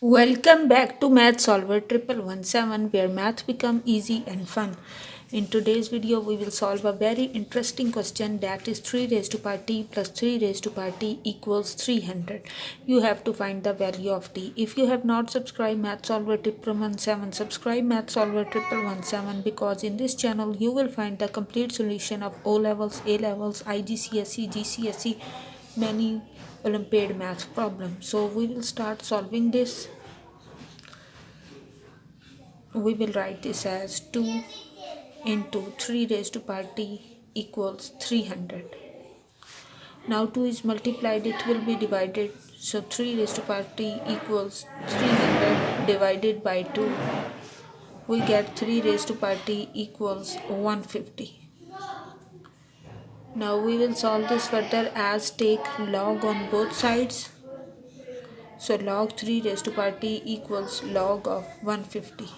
Welcome back to Math Solver 1117 where math become easy and fun. In today's video we will solve a very interesting question, that is 3 raised to power t plus 3 raised to power t equals 300. You have to find the value of t. If you have not subscribed Math Solver 1117, subscribe Math Solver 1117 because in this channel you will find the complete solution of O levels, A levels, IGCSE, GCSE, many Olympiad math problems. So we will start solving this. We will write this as 2 into 3 raised to power t equals 300. Now 2 is multiplied, it will be divided. So 3 raised to power t equals 300 divided by 2. We get 3 raised to power t equals 150. Now we will solve this further as take log on both sides. So log 3 raised to power t equals log of 150.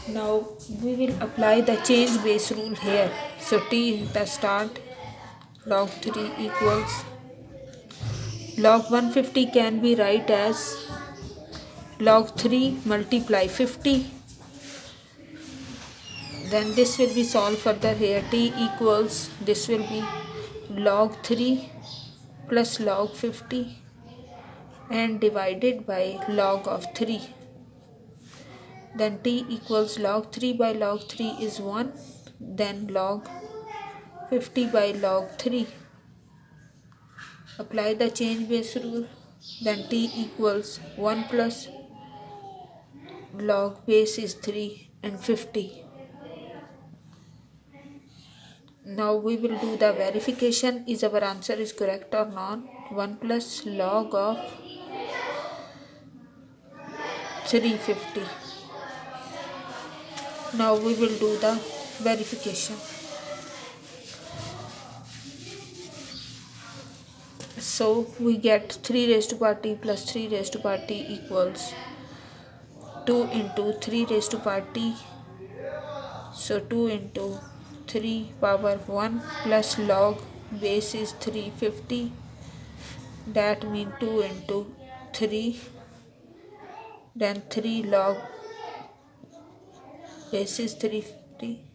Now we will apply the change base rule here. So t in the start, log 3 equals log 150 can be write as log 3 multiply 50. Then this will be solved further here. T equals, this will be log 3 plus log 50 and divided by log of 3. Then t equals log 3 by log 3 is 1. Then log 50 by log 3. Apply the change base rule. Then t equals 1 plus log base is 3 and 50. Now we will do the verification. Is our answer is correct or not? 1 plus log of 350. Now we will do the verification. So we get 3 raised to power t plus 3 raised to power t equals 2 into 3 raised to power t. So 2 into 3 power 1 plus log base is 350. That means 2 into 3. Then 3 log base is 350.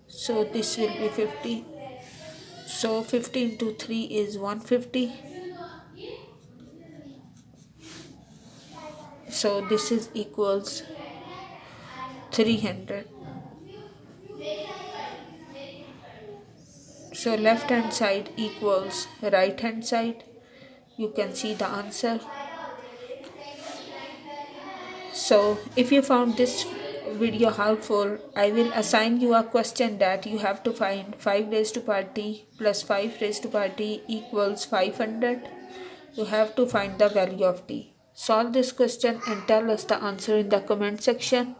So this will be 50. So 50 into 3 is 150. So this is equals 300. So left hand side equals right hand side. You can see the answer. So if you found this video helpful, I will assign you a question that you have to find 5 raised to power t plus 5 raised to power t equals 500. You have to find the value of t. Solve this question and tell us the answer in the comment section.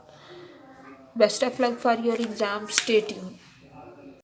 Best of luck for your exam. Stay tuned.